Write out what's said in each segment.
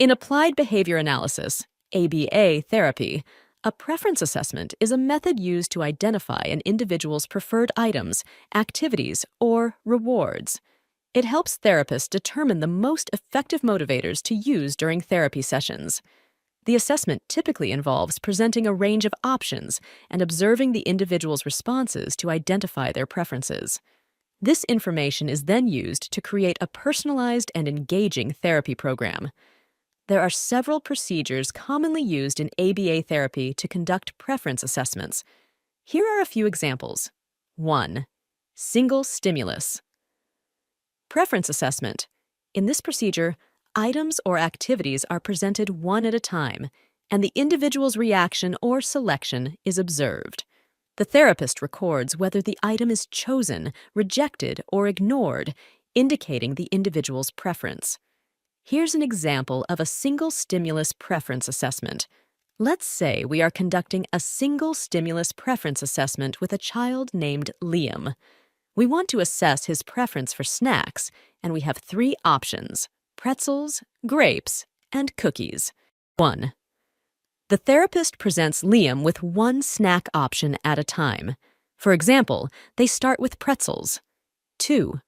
In applied behavior analysis, ABA therapy, a preference assessment is a method used to identify an individual's preferred items, activities, or rewards. It helps therapists determine the most effective motivators to use during therapy sessions. The assessment typically involves presenting a range of options and observing the individual's responses to identify their preferences. This information is then used to create a personalized and engaging therapy program. There are several procedures commonly used in ABA therapy to conduct preference assessments. Here are a few examples. 1. Single stimulus. Preference assessment. In this procedure, items or activities are presented one at a time, and the individual's reaction or selection is observed. The therapist records whether the item is chosen, rejected, or ignored, indicating the individual's preference. Here's an example of a single stimulus preference assessment. Let's say we are conducting a single stimulus preference assessment with a child named Liam. We want to assess his preference for snacks, and we have 3 options: pretzels, grapes, and cookies. 1. The therapist presents Liam with one snack option at a time. For example, they start with pretzels. 2.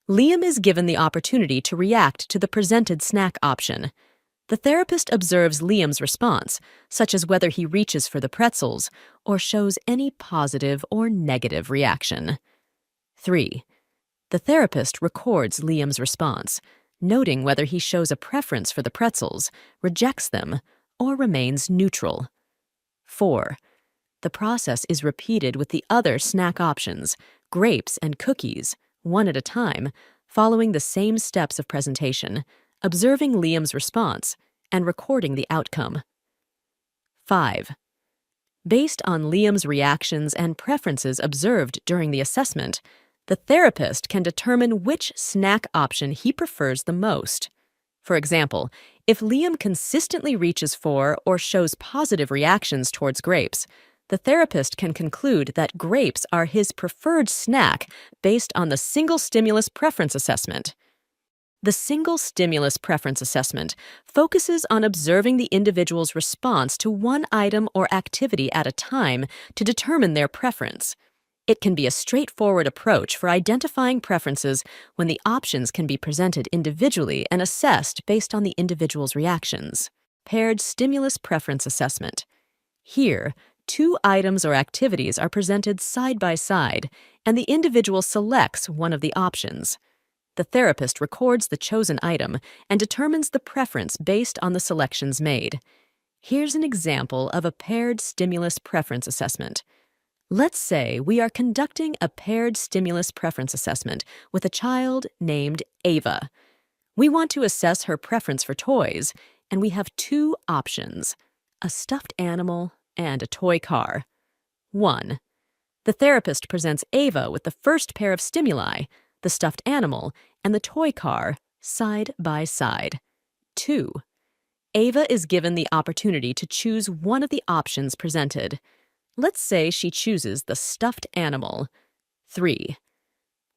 Liam is given the opportunity to react to the presented snack option. The therapist observes Liam's response, such as whether he reaches for the pretzels or shows any positive or negative reaction. 3. The therapist records Liam's response, noting whether he shows a preference for the pretzels, rejects them, or remains neutral. 4. The process is repeated with the other snack options, grapes and cookies, one at a time, following the same steps of presentation, observing Liam's response, and recording the outcome. 5. Based on Liam's reactions and preferences observed during the assessment, the therapist can determine which snack option he prefers the most. For example, if Liam consistently reaches for or shows positive reactions towards grapes, the therapist can conclude that grapes are his preferred snack based on the single stimulus preference assessment. The single stimulus preference assessment focuses on observing the individual's response to one item or activity at a time to determine their preference. It can be a straightforward approach for identifying preferences when the options can be presented individually and assessed based on the individual's reactions. Paired stimulus preference assessment. Here, 2 items or activities are presented side by side, and the individual selects one of the options. The therapist records the chosen item and determines the preference based on the selections made. Here's an example of a paired stimulus preference assessment. Let's say we are conducting a paired stimulus preference assessment with a child named Ava. We want to assess her preference for toys, and we have 2 options: a stuffed animal and a toy car. 1. The therapist presents Ava with the first pair of stimuli, the stuffed animal and the toy car, side by side. 2. Ava is given the opportunity to choose one of the options presented. Let's say she chooses the stuffed animal. 3.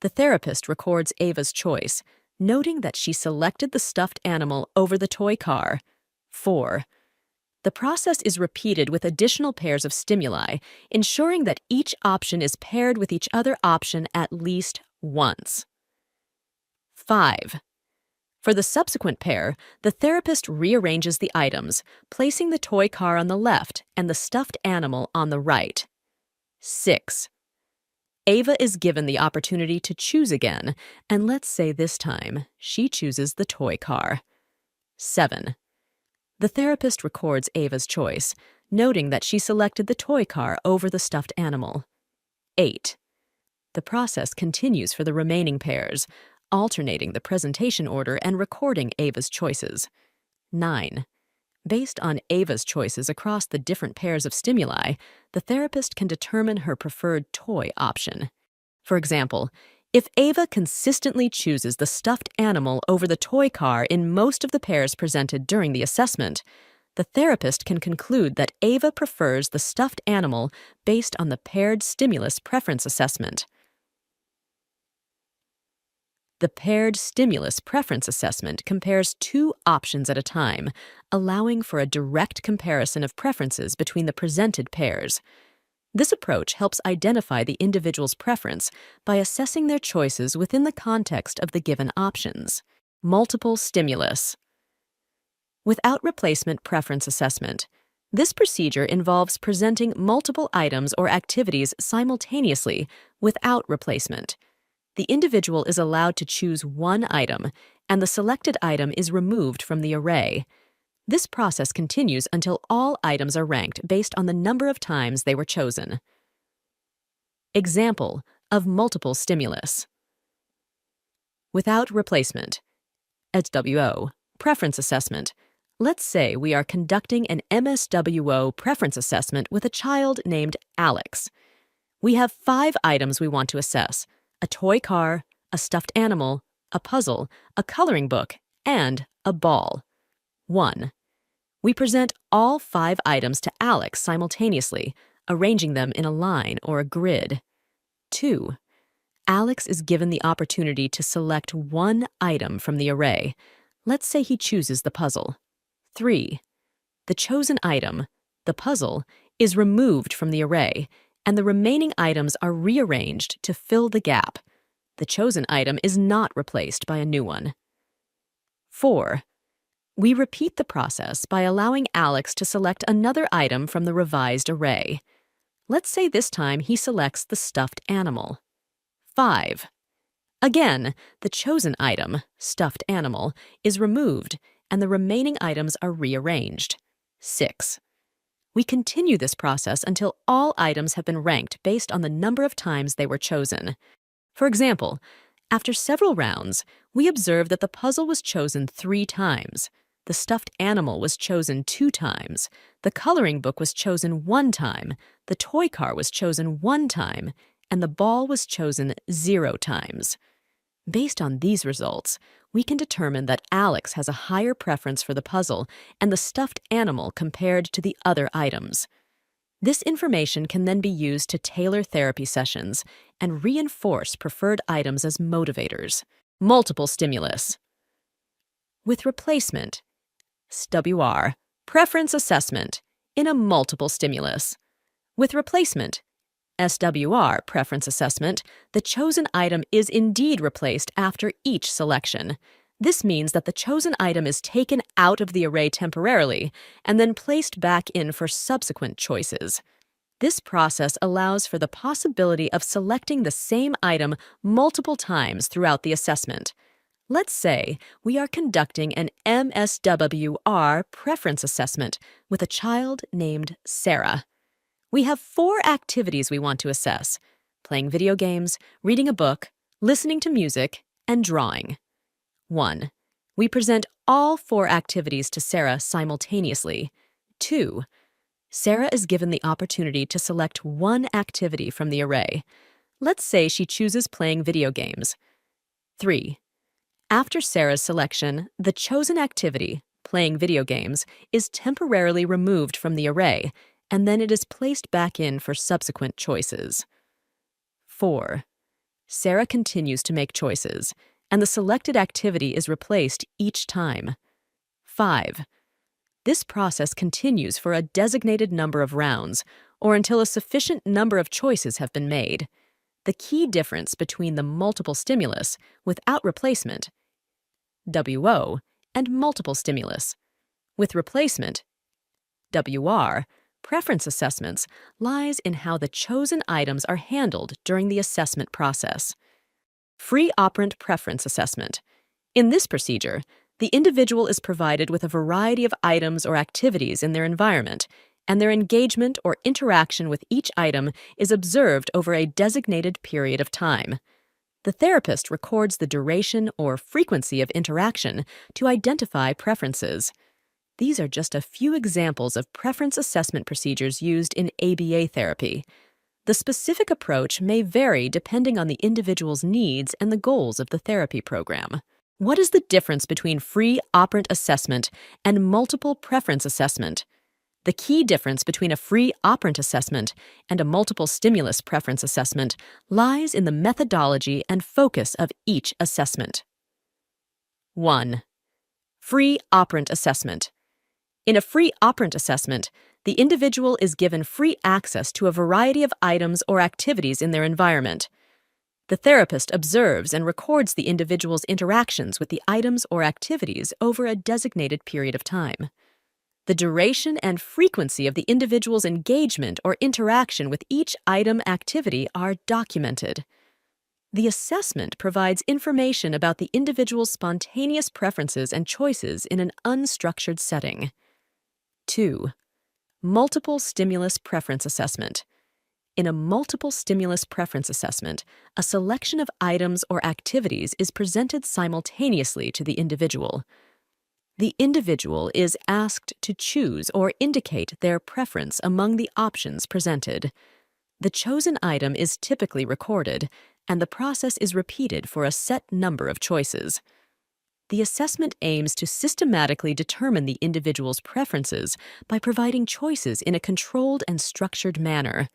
The therapist records Ava's choice, noting that she selected the stuffed animal over the toy car. 4. The process is repeated with additional pairs of stimuli, ensuring that each option is paired with each other option at least once. 5. For the subsequent pair, the therapist rearranges the items, placing the toy car on the left and the stuffed animal on the right. 6. Ava is given the opportunity to choose again, and let's say this time she chooses the toy car. 7. The therapist records Ava's choice, noting that she selected the toy car over the stuffed animal. 8. The process continues for the remaining pairs, alternating the presentation order and recording Ava's choices. 9. Based on Ava's choices across the different pairs of stimuli, the therapist can determine her preferred toy option. For example, if Ava consistently chooses the stuffed animal over the toy car in most of the pairs presented during the assessment, the therapist can conclude that Ava prefers the stuffed animal based on the paired stimulus preference assessment. The paired stimulus preference assessment compares two options at a time, allowing for a direct comparison of preferences between the presented pairs. This approach helps identify the individual's preference by assessing their choices within the context of the given options. Multiple stimulus. Without replacement preference assessment, this procedure involves presenting multiple items or activities simultaneously without replacement. The individual is allowed to choose one item, and the selected item is removed from the array. This process continues until all items are ranked based on the number of times they were chosen. Example of multiple stimulus. Without replacement. SWO, preference assessment. Let's say we are conducting an MSWO preference assessment with a child named Alex. We have 5 items we want to assess: a toy car, a stuffed animal, a puzzle, a coloring book, and a ball. 1. We present all 5 items to Alex simultaneously, arranging them in a line or a grid. 2. Alex is given the opportunity to select one item from the array. Let's say he chooses the puzzle. 3. The chosen item, the puzzle, is removed from the array, and the remaining items are rearranged to fill the gap. The chosen item is not replaced by a new one. 4. We repeat the process by allowing Alex to select another item from the revised array. Let's say this time he selects the stuffed animal. 5. Again, the chosen item, stuffed animal, is removed, and the remaining items are rearranged. 6. We continue this process until all items have been ranked based on the number of times they were chosen. For example, after several rounds, we observe that the puzzle was chosen 3 times, the stuffed animal was chosen 2 times, the coloring book was chosen 1 time, the toy car was chosen 1 time, and the ball was chosen 0 times. Based on these results, we can determine that Alex has a higher preference for the puzzle and the stuffed animal compared to the other items. This information can then be used to tailor therapy sessions and reinforce preferred items as motivators. Multiple stimulus. With replacement. SWR, preference assessment, in a multiple stimulus. With replacement. SWR, preference assessment, the chosen item is indeed replaced after each selection. This means that the chosen item is taken out of the array temporarily and then placed back in for subsequent choices. This process allows for the possibility of selecting the same item multiple times throughout the assessment. Let's say we are conducting an MSWR preference assessment with a child named Sarah. We have 4 activities we want to assess: playing video games, reading a book, listening to music, and drawing. 1. We present all 4 activities to Sarah simultaneously. 2. Sarah is given the opportunity to select one activity from the array. Let's say she chooses playing video games. 3. After Sarah's selection, the chosen activity, playing video games, is temporarily removed from the array, and then it is placed back in for subsequent choices. 4. Sarah continues to make choices, and the selected activity is replaced each time. 5. This process continues for a designated number of rounds, or until a sufficient number of choices have been made. The key difference between the multiple stimulus without replacement, WO, and multiple stimulus with replacement, WR, preference assessments lies in how the chosen items are handled during the assessment process. Free operant preference assessment. In this procedure, the individual is provided with a variety of items or activities in their environment, and their engagement or interaction with each item is observed over a designated period of time. The therapist records the duration or frequency of interaction to identify preferences. These are just a few examples of preference assessment procedures used in ABA therapy. The specific approach may vary depending on the individual's needs and the goals of the therapy program. What is the difference between free operant assessment and multiple preference assessment? The key difference between a free operant assessment and a multiple stimulus preference assessment lies in the methodology and focus of each assessment. 1. Free operant assessment. In a free operant assessment, the individual is given free access to a variety of items or activities in their environment. The therapist observes and records the individual's interactions with the items or activities over a designated period of time. The duration and frequency of the individual's engagement or interaction with each item activity are documented. The assessment provides information about the individual's spontaneous preferences and choices in an unstructured setting. 2. Multiple stimulus preference assessment. In a multiple stimulus preference assessment, a selection of items or activities is presented simultaneously to the individual. The individual is asked to choose or indicate their preference among the options presented. The chosen item is typically recorded, and the process is repeated for a set number of choices. The assessment aims to systematically determine the individual's preferences by providing choices in a controlled and structured manner.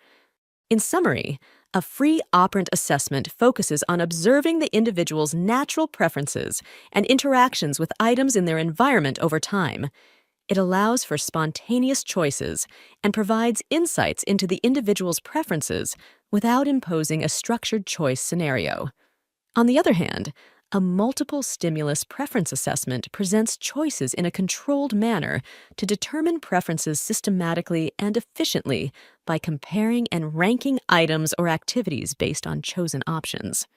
In summary, a free operant assessment focuses on observing the individual's natural preferences and interactions with items in their environment over time. It allows for spontaneous choices and provides insights into the individual's preferences without imposing a structured choice scenario. On the other hand, a multiple stimulus preference assessment presents choices in a controlled manner to determine preferences systematically and efficiently by comparing and ranking items or activities based on chosen options.